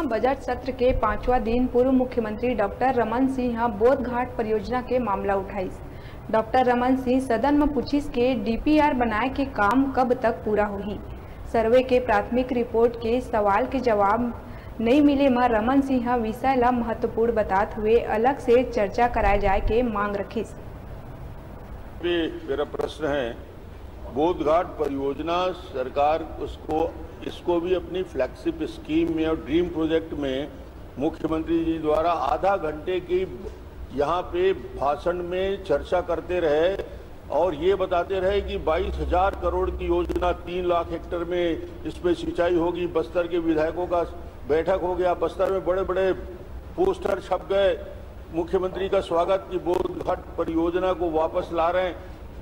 14वां budget सत्र के 5वां दिन पूर्व मुख्यमंत्री डॉक्टर रमन सिंह बोध घाट परियोजना के मामला उठाई। डॉक्टर रमन सिंह सदन में पूछिस के डीपीआर बनाए के काम कब तक पूरा होगी। सर्वे के प्राथमिक रिपोर्ट के सवाल के जवाब नहीं मिले में रमन सिंह विषय ला महत्वपूर्ण बताते हुए अलग से चर्चा कराए जाए के मांग रखिस। मेरा प्रश्न है, बोध घाट परियोजना सरकार इसको भी अपनी फ्लैगशिप स्कीम में और ड्रीम प्रोजेक्ट में मुख्यमंत्री जी द्वारा आधा घंटे की यहाँ पे भाषण में चर्चा करते रहे और ये बताते रहे कि 22,000 करोड़ की योजना 3 लाख हेक्टेयर में इसमें सिंचाई होगी। बस्तर के विधायकों का बैठक हो गया, बस्तर में बड़े बड़े पोस्टर छप गए, मुख्यमंत्री का स्वागत की बोध घाट परियोजना को वापस ला रहे हैं।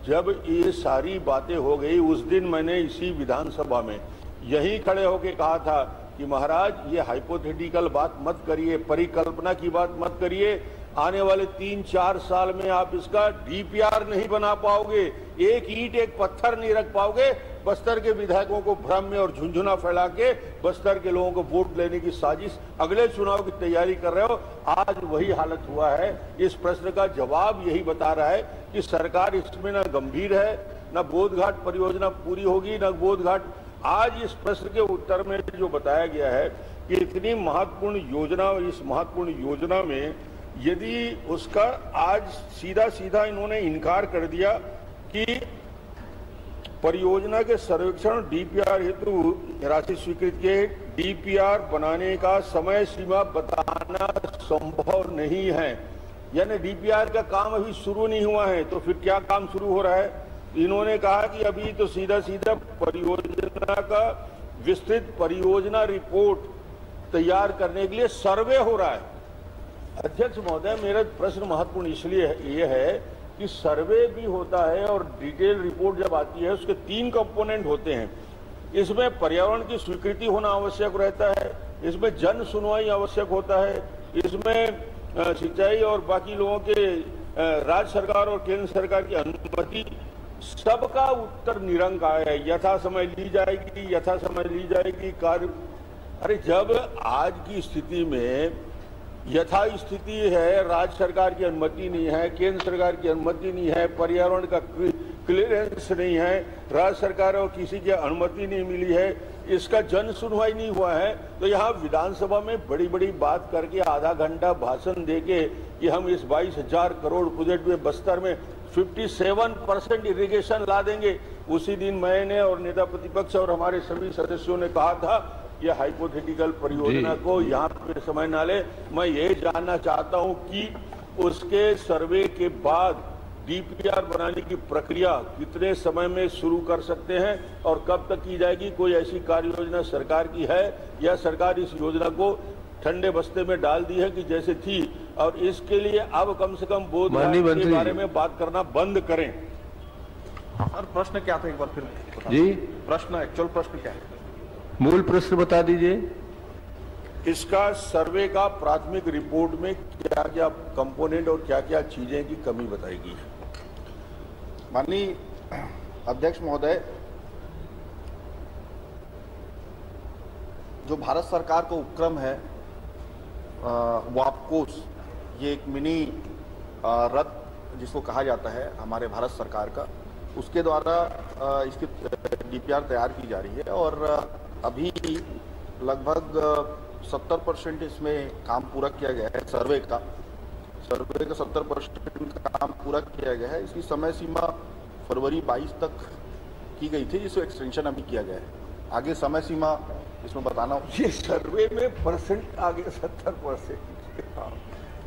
जब ये सारी बातें हो गई उस दिन मैंने इसी विधानसभा में यही खड़े होकर कहा था कि महाराज ये हाइपोथेटिकल बात मत करिए, परिकल्पना की बात मत करिए। आने वाले 3-4 साल में आप इसका डीपीआर नहीं बना पाओगे, एक ईंट एक पत्थर नहीं रख पाओगे। बस्तर के विधायकों को भ्रम में और झुंझुना फैला के बस्तर के लोगों को वोट लेने की साजिश अगले चुनाव की तैयारी कर रहे हो। आज वही हालत हुआ है। इस प्रश्न का जवाब यही बता रहा है कि सरकार इसमें न गंभीर है, न बोध घाट परियोजना पूरी होगी, न बोध घाट। आज इस प्रश्न के उत्तर में जो बताया गया है कि इतनी महत्वपूर्ण योजना, इस महत्वपूर्ण योजना में यदि उसका आज सीधा सीधा इन्होंने इनकार कर दिया कि परियोजना के सर्वेक्षण डीपीआर हेतु राशि स्वीकृत के डीपीआर बनाने का समय सीमा बताना संभव नहीं है, यानी डीपीआर का काम अभी शुरू नहीं हुआ है। तो फिर क्या काम शुरू हो रहा है? इन्होंने कहा कि अभी तो सीधा सीधा परियोजना का विस्तृत परियोजना रिपोर्ट तैयार करने के लिए सर्वे हो रहा है। अध्यक्ष महोदय, मेरा प्रश्न महत्वपूर्ण इसलिए ये है कि सर्वे भी होता है और डिटेल रिपोर्ट जब आती है उसके 3 कंपोनेंट होते हैं। इसमें पर्यावरण की स्वीकृति होना आवश्यक रहता है, इसमें जन सुनवाई आवश्यक होता है, इसमें सिंचाई और बाकी लोगों के राज्य सरकार और केंद्र सरकार की अनुमति, सबका उत्तर निरंकार है। यथा समय ली जाएगी, यथा समय ली जाएगी कार्य। अरे जब आज की स्थिति में यथा स्थिति है, राज्य सरकार की अनुमति नहीं है, केंद्र सरकार की अनुमति नहीं है, पर्यावरण का क्लियरेंस नहीं है, राज्य सरकार को किसी की अनुमति नहीं मिली है, इसका जन सुनवाई नहीं हुआ है, तो यहाँ विधानसभा में बड़ी बड़ी बात करके आधा घंटा भाषण देके कि हम इस 22,000 करोड़ प्रोजेक्ट में बस्तर में 57% इरिगेशन ला देंगे। उसी दिन मैंने और नेता प्रतिपक्ष और हमारे सभी सदस्यों ने कहा था यह हाइपोथेटिकल परियोजना को यहाँ पे समय ना ले। मैं ये जानना चाहता हूँ कि उसके सर्वे के बाद डीपीआर बनाने की प्रक्रिया कितने समय में शुरू कर सकते हैं और कब तक की जाएगी? कोई ऐसी कार्य योजना सरकार की है या सरकार इस योजना को ठंडे बस्ते में डाल दी है कि जैसे थी? और इसके लिए अब कम से कम बोध घाट के बारे में बात करना बंद करें। सर प्रश्न क्या था एक बार फिर जी? प्रश्न, एक्चुअल प्रश्न क्या है? मूल प्रश्न बता दीजिए। इसका सर्वे का प्राथमिक रिपोर्ट में क्या क्या कंपोनेंट और क्या क्या चीजें की कमी बताएगी? माननीय अध्यक्ष महोदय, जो भारत सरकार का उपक्रम है वापकोस, ये एक मिनी रथ जिसको कहा जाता है हमारे भारत सरकार का, उसके द्वारा इसकी डीपीआर तैयार की जा रही है और अभी लगभग 70% इसमें काम पूरा किया गया है। सर्वे का 70% काम पूरा किया गया है। इसकी समय सीमा फरवरी 22 तक की गई थी, जिसको एक्सटेंशन अभी किया गया है। आगे समय सीमा इसमें बताना, ये सर्वे में परसेंट आगे 70%,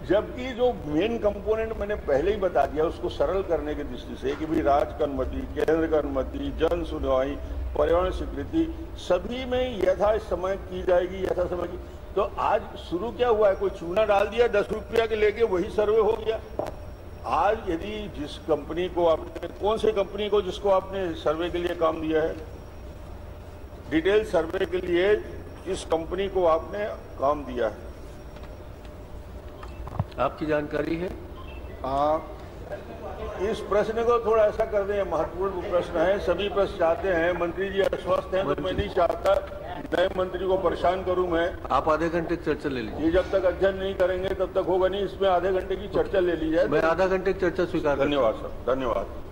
जबकि जो मेन कंपोनेंट मैंने पहले ही बता दिया उसको सरल करने की दृष्टि से कि भाई राज्य का अनुमति, केंद्र का अनुमति, जन सुनवाई, पर्यावरण स्वीकृति, सभी में यथा समय की जाएगी, यथा समय की। तो आज शुरू क्या हुआ है? कोई चूना डाल दिया 10 रुपया के लेके वही सर्वे हो गया। आज यदि जिस कंपनी को आपने, कौन से कंपनी को जिसको आपने सर्वे के लिए काम दिया है, डिटेल सर्वे के लिए इस कंपनी को आपने काम दिया है, आपकी जानकारी है? इस प्रश्न को थोड़ा ऐसा कर दें, महत्वपूर्ण प्रश्न है, सभी प्रश्न चाहते हैं। मंत्री जी अस्वस्थ हैं तो मैं नहीं चाहता नए मंत्री को परेशान करूं मैं? आप आधे घंटे की चर्चा ले लीजिए। ये जब तक अध्ययन नहीं करेंगे तब तक होगा नहीं। इसमें आधे घंटे की चर्चा ले ली जाए। मैं आधा घंटे की चर्चा स्वीकार करता हूं। धन्यवाद सर, धन्यवाद।